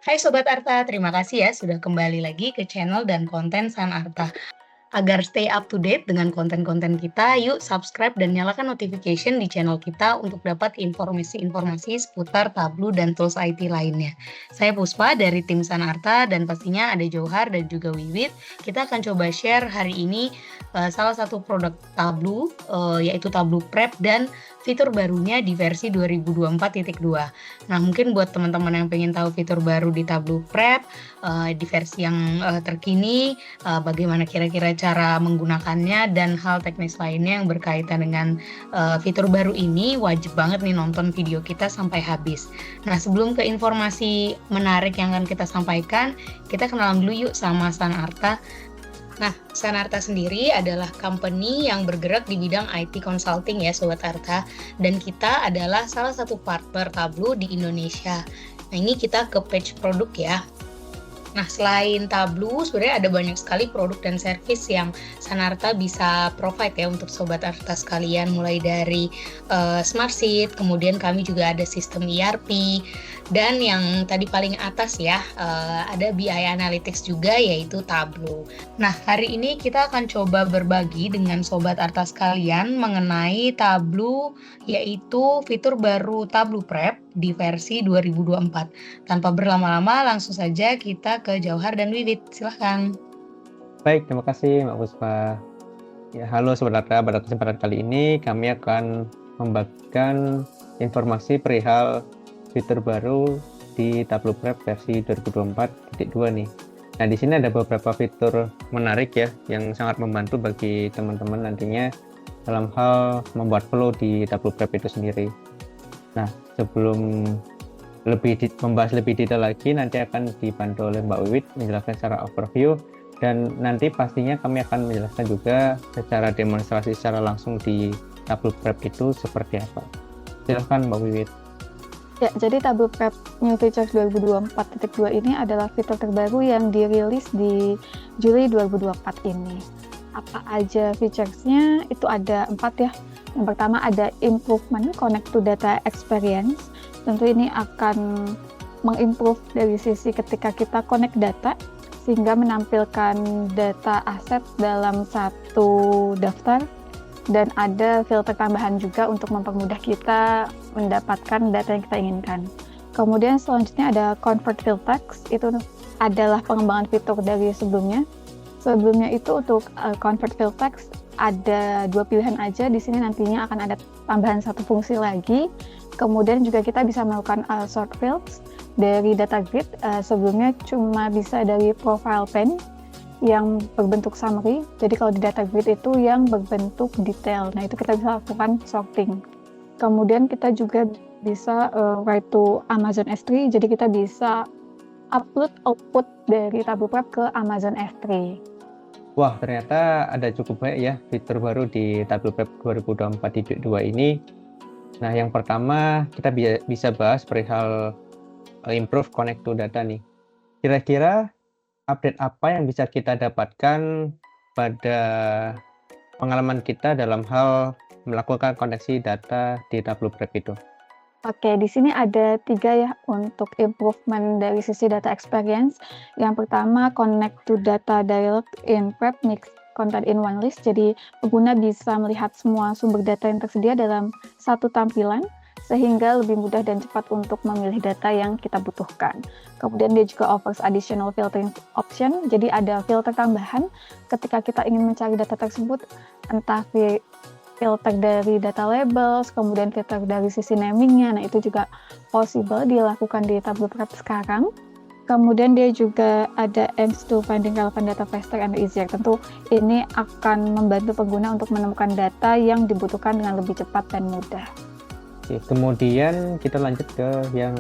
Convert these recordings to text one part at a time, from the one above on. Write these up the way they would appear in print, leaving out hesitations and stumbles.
Hai Sobat Arta, terima kasih ya sudah kembali lagi ke channel dan konten San Arta. Agar stay up to date dengan konten-konten kita, yuk subscribe dan nyalakan notification di channel kita untuk dapat informasi-informasi seputar Tableau dan tools IT lainnya. Saya Puspa dari tim San Arta dan pastinya ada Johar dan juga Wiwit. Kita akan coba share hari ini salah satu produk Tableau, yaitu Tableau Prep dan fitur barunya di versi 2024.2. Nah, mungkin buat teman-teman yang pengen tahu fitur baru di Tableau Prep, di versi yang terkini, bagaimana kira-kira cara menggunakannya dan hal teknis lainnya yang berkaitan dengan fitur baru ini, wajib banget nih nonton video kita sampai habis. Nah, sebelum ke informasi menarik yang akan kita sampaikan, kita kenalan dulu yuk sama San Arta. Nah, San Arta sendiri adalah company yang bergerak di bidang IT consulting ya Sobat Arta, dan kita adalah salah satu partner Tableau di Indonesia. Nah, ini kita ke page produk ya. Nah, selain Tableau, sebenarnya ada banyak sekali produk dan service yang San Arta bisa provide ya untuk Sobat Arta sekalian, mulai dari Smart Sheet, kemudian kami juga ada sistem ERP, dan yang tadi paling atas ya, ada BI Analytics juga yaitu Tableau. Nah, hari ini kita akan coba berbagi dengan Sobat Arta sekalian mengenai Tableau, yaitu fitur baru Tableau Prep di versi 2024. Tanpa berlama-lama, langsung saja kita ke Jauhar dan Wiwit. Silahkan. Baik, terima kasih Mbak Puspa. Ya, halo Sobat Arta, pada kesempatan kali ini kami akan membagikan informasi perihal fitur baru di Tableau Prep versi 2024.2 nih. Nah, di sini ada beberapa fitur menarik ya, yang sangat membantu bagi teman-teman nantinya dalam hal membuat flow di Tableau Prep itu sendiri. Nah, sebelum membahas lebih detail lagi, nanti akan dibantu oleh Mbak Wiwit menjelaskan secara overview, dan nanti pastinya kami akan menjelaskan juga secara demonstrasi secara langsung di Tableau Prep itu seperti apa. Silahkan Mbak Wiwit. Ya, jadi Tableau Prep New Features 2024.2 ini adalah fitur terbaru yang dirilis di Juli 2024 ini. Apa aja features-nya? Itu ada 4 ya. Yang pertama ada improvement connect to data experience. Tentu ini akan mengimprove dari sisi ketika kita connect data sehingga menampilkan data aset dalam satu daftar, dan ada filter tambahan juga untuk mempermudah kita mendapatkan data yang kita inginkan. Kemudian selanjutnya ada convert field text, itu adalah pengembangan fitur dari sebelumnya. Sebelumnya itu untuk convert field text ada 2 pilihan aja, di sini nantinya akan ada tambahan 1 fungsi lagi. Kemudian juga kita bisa melakukan sort fields dari data grid. Sebelumnya cuma bisa dari profile pane yang berbentuk summary. Jadi kalau di data grid itu yang berbentuk detail. Nah, itu kita bisa lakukan sorting. Kemudian kita juga bisa write to Amazon S3. Jadi kita bisa upload output dari Tableau Prep ke Amazon S3. Wah, ternyata ada cukup banyak ya fitur baru di Tableau Prep 2024.2 ini. Nah, yang pertama kita bisa bahas perihal improve connect to data nih. Kira-kira update apa yang bisa kita dapatkan pada pengalaman kita dalam hal melakukan koneksi data di Tableau Prep itu? Oke, di sini ada 3 ya untuk improvement dari sisi data experience. Yang pertama, connect to data dialog in Prep mix content in one list. Jadi pengguna bisa melihat semua sumber data yang tersedia dalam satu tampilan, sehingga lebih mudah dan cepat untuk memilih data yang kita butuhkan. Kemudian dia juga offers additional filtering option, jadi ada filter tambahan ketika kita ingin mencari data tersebut, entah filter dari data labels, kemudian filter dari sisi namingnya. Nah, itu juga possible dilakukan di Tableau Prep sekarang. Kemudian dia juga ada aims to finding relevant data faster and easier. Tentu ini akan membantu pengguna untuk menemukan data yang dibutuhkan dengan lebih cepat dan mudah. Oke, kemudian kita lanjut ke yang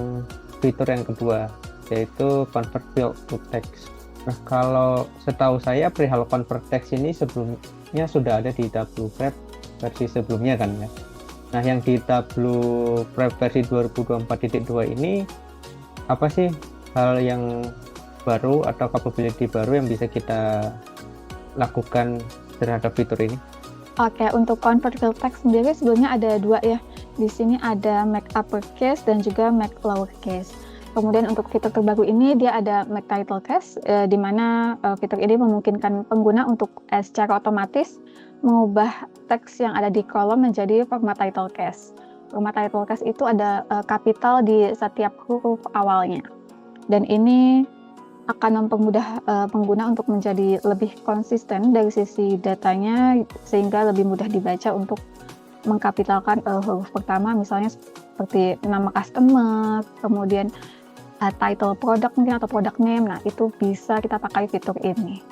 fitur yang kedua, yaitu convert field to text. Nah, kalau setahu saya perihal convert text ini sebelumnya sudah ada di Tableau Prep versi sebelumnya kan ya. Nah, yang di Tableau Prep versi 2024.2 ini apa sih hal yang baru atau capability baru yang bisa kita lakukan terhadap fitur ini? Oke, untuk convert field text sendiri sebelumnya ada 2 ya. Di sini ada make uppercase dan juga make lowercase. Kemudian untuk fitur terbaru ini dia ada Make Title Cast, di mana fitur ini memungkinkan pengguna untuk secara otomatis mengubah teks yang ada di kolom menjadi format title cast. Format title cast itu ada kapital di setiap huruf awalnya. Dan ini akan mempermudah pengguna untuk menjadi lebih konsisten dari sisi datanya sehingga lebih mudah dibaca untuk mengkapitalkan huruf pertama, misalnya seperti nama customer, kemudian title produk mungkin atau product name. Nah, itu bisa kita pakai fitur ini.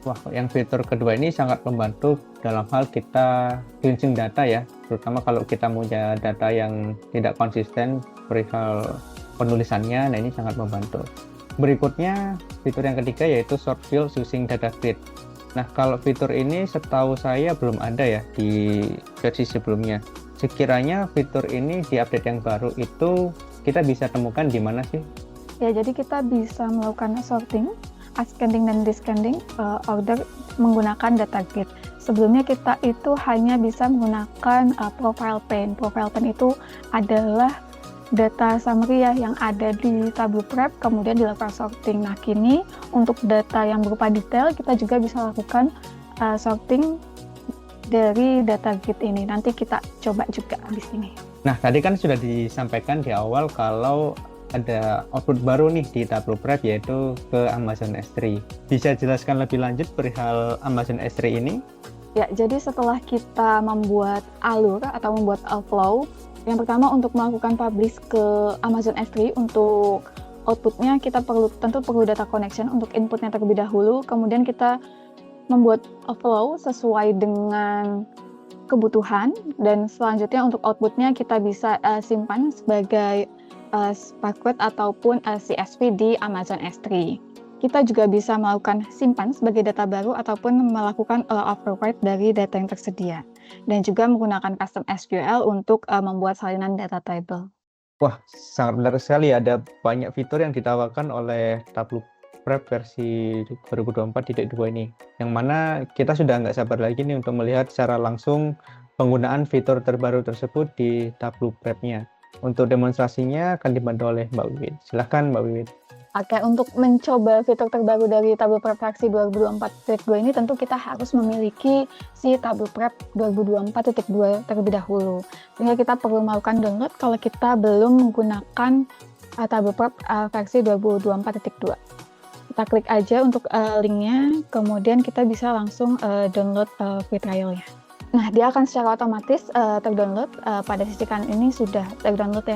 Wah, yang fitur kedua ini sangat membantu dalam hal kita cleansing data ya, terutama kalau kita punya data yang tidak konsisten perihal penulisannya. Nah, ini sangat membantu. Berikutnya, fitur yang ketiga yaitu short fields using data grid. Nah, kalau fitur ini setahu saya belum ada ya di versi sebelumnya. Sekiranya fitur ini di update yang baru itu kita bisa temukan di mana sih? Ya, jadi kita bisa melakukan sorting, ascending dan descending order menggunakan data grid. Sebelumnya kita itu hanya bisa menggunakan profile pane. Profile pane itu adalah data summary ya yang ada di Tableau Prep, kemudian dilakukan sorting. Nah, kini untuk data yang berupa detail kita juga bisa lakukan sorting dari data grid ini. Nanti kita coba juga di sini. Nah, tadi kan sudah disampaikan di awal kalau ada output baru nih di Tableau Prep yaitu ke Amazon S3. Bisa jelaskan lebih lanjut perihal Amazon S3 ini? Ya, jadi setelah kita membuat alur atau membuat flow, yang pertama untuk melakukan publish ke Amazon S3 untuk outputnya kita tentu perlu data connection untuk inputnya terlebih dahulu, kemudian kita membuat flow sesuai dengan kebutuhan, dan selanjutnya untuk outputnya kita bisa simpan sebagai Spark ataupun CSV di Amazon S3. Kita juga bisa melakukan simpan sebagai data baru ataupun melakukan overwrite dari data yang tersedia, dan juga menggunakan custom SQL untuk membuat salinan data table. Wah, sangat menarik sekali. Ada banyak fitur yang ditawarkan oleh Tableau Prep versi 2024.2 ini, yang mana kita sudah nggak sabar lagi nih untuk melihat secara langsung penggunaan fitur terbaru tersebut di Tableau Prep-nya. Untuk demonstrasinya akan dibantu oleh Mbak Wiwit. Silahkan Mbak Wiwit. Oke, untuk mencoba fitur terbaru dari Tableau Prep versi 2024.2 ini tentu kita harus memiliki si Tableau Prep 2024.2 terlebih dahulu. Sehingga kita perlu melakukan download kalau kita belum menggunakan Tableau Prep versi 2024.2. Kita klik aja untuk linknya, kemudian kita bisa langsung download free trial-nya. Nah, dia akan secara otomatis terdownload. Pada sisi kanan ini sudah terdownload ya.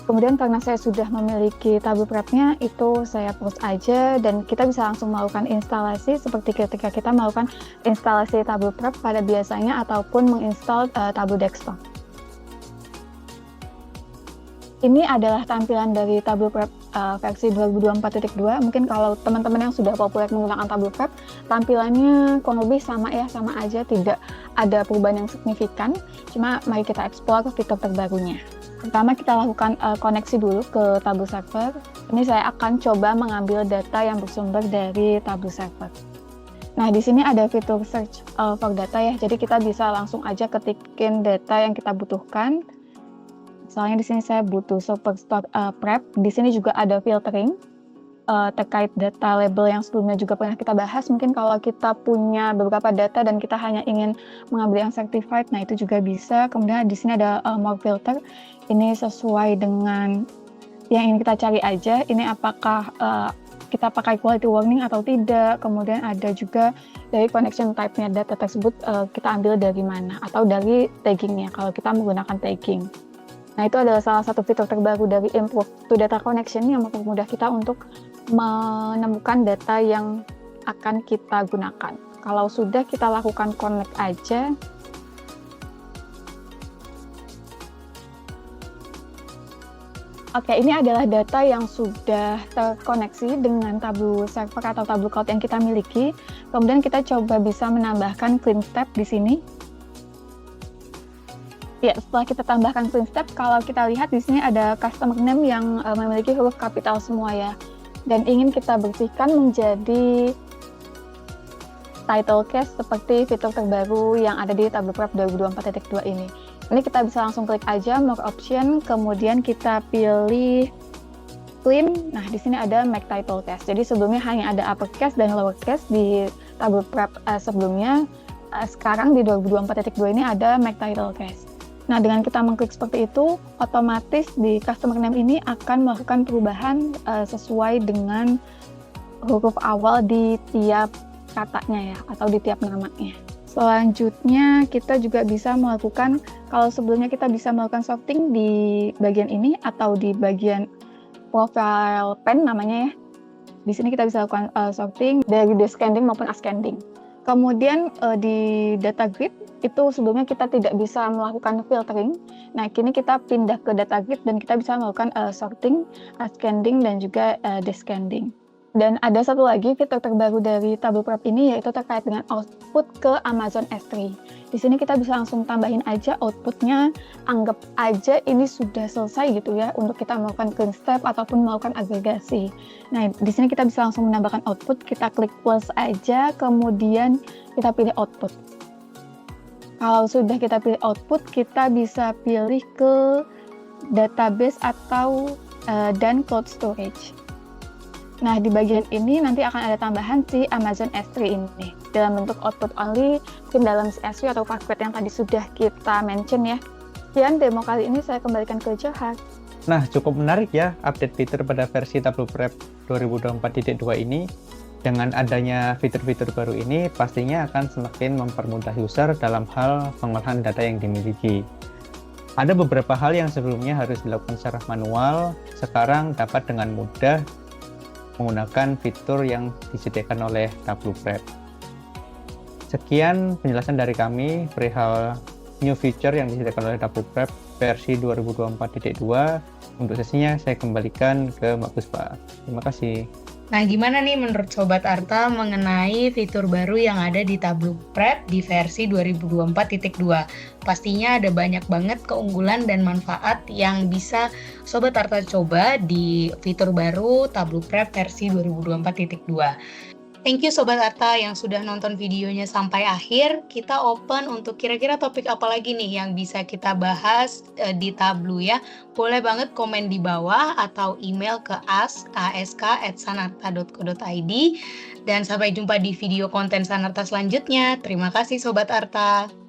Kemudian karena saya sudah memiliki Tableau Prep-nya, itu saya post aja dan kita bisa langsung melakukan instalasi seperti ketika kita melakukan instalasi Tableau Prep pada biasanya ataupun menginstal Tableau Desktop. Ini adalah tampilan dari Tableau Prep versi 2024.2. Mungkin kalau teman-teman yang sudah populer menggunakan Tableau Prep, tampilannya kurang lebih sama aja, tidak ada perubahan yang signifikan. Cuma mari kita explore fitur terbarunya. Pertama kita lakukan koneksi dulu ke Tableau Server. Ini saya akan coba mengambil data yang bersumber dari Tableau Server. Nah, di sini ada fitur search for data ya. Jadi kita bisa langsung aja ketikin data yang kita butuhkan. Misalnya di sini saya butuh Superstore Prep. Di sini juga ada filtering terkait data label yang sebelumnya juga pernah kita bahas. Mungkin kalau kita punya beberapa data dan kita hanya ingin mengambil yang certified, nah itu juga bisa. Kemudian di sini ada more filter. Ini sesuai dengan yang ingin kita cari aja. Ini apakah kita pakai quality warning atau tidak. Kemudian ada juga dari connection type-nya data tersebut kita ambil dari mana, atau dari taggingnya kalau kita menggunakan tagging. Nah, itu adalah salah satu fitur terbaru dari Improve to Data Connection yang mempermudah kita untuk menemukan data yang akan kita gunakan. Kalau sudah kita lakukan connect aja. Oke, ini adalah data yang sudah terkoneksi dengan Tableau Server atau Tableau Cloud yang kita miliki. Kemudian kita coba bisa menambahkan clean step di sini. Ya, setelah kita tambahkan clean step, kalau kita lihat di sini ada customer name yang memiliki huruf kapital semua ya. Dan ingin kita bersihkan menjadi title case seperti fitur terbaru yang ada di Tableau Prep 2024.2 ini. Ini kita bisa langsung klik aja more option, kemudian kita pilih clean. Nah, di sini ada make title case. Jadi sebelumnya hanya ada uppercase dan lowercase di tabel prep sebelumnya. Sekarang di 2024.2 ini ada make title case. Nah, dengan kita mengklik seperti itu, otomatis di customer name ini akan melakukan perubahan sesuai dengan huruf awal di tiap katanya ya, atau di tiap namanya. Selanjutnya kita juga bisa melakukan, kalau sebelumnya kita bisa melakukan sorting di bagian ini atau di bagian profile pen namanya ya. Di sini kita bisa lakukan sorting dari descending maupun ascending. Kemudian di data grid itu sebelumnya kita tidak bisa melakukan filtering. Nah, kini kita pindah ke data grid dan kita bisa melakukan sorting, ascending dan juga descending. Dan ada satu lagi fitur terbaru dari tabel prep ini, yaitu terkait dengan output ke Amazon S3. Di sini kita bisa langsung tambahin aja outputnya, anggap aja ini sudah selesai gitu ya, untuk kita melakukan clean step ataupun melakukan agregasi. Nah, di sini kita bisa langsung menambahkan output, kita klik plus aja, kemudian kita pilih output. Kalau sudah kita pilih output, kita bisa pilih ke database atau dan cloud storage. Nah, di bagian ini nanti akan ada tambahan si Amazon S3 ini dalam bentuk output only, mungkin dalam CSV atau paket yang tadi sudah kita mention ya. Sekian demo kali ini, saya kembalikan ke Johan. Nah, cukup menarik ya update fitur pada versi Tableau Prep 2024.2 ini. Dengan adanya fitur-fitur baru ini, pastinya akan semakin mempermudah user dalam hal pengolahan data yang dimiliki. Ada beberapa hal yang sebelumnya harus dilakukan secara manual, sekarang dapat dengan mudah menggunakan fitur yang disediakan oleh Tableau Prep. Sekian penjelasan dari kami perihal new feature yang disediakan oleh Tableau Prep versi 2024.2. Untuk sesinya saya kembalikan ke Mbak Puspa. Terima kasih. Nah, gimana nih menurut Sobat Arta mengenai fitur baru yang ada di Tableau Prep di versi 2024.2? Pastinya ada banyak banget keunggulan dan manfaat yang bisa Sobat Arta coba di fitur baru Tableau Prep versi 2024.2. Thank you Sobat Arta yang sudah nonton videonya sampai akhir. Kita open untuk kira-kira topik apa lagi nih yang bisa kita bahas di Tableau ya. Boleh banget komen di bawah atau email ke ask@sanarta.co.id. Dan sampai jumpa di video konten Sanarta selanjutnya. Terima kasih Sobat Arta.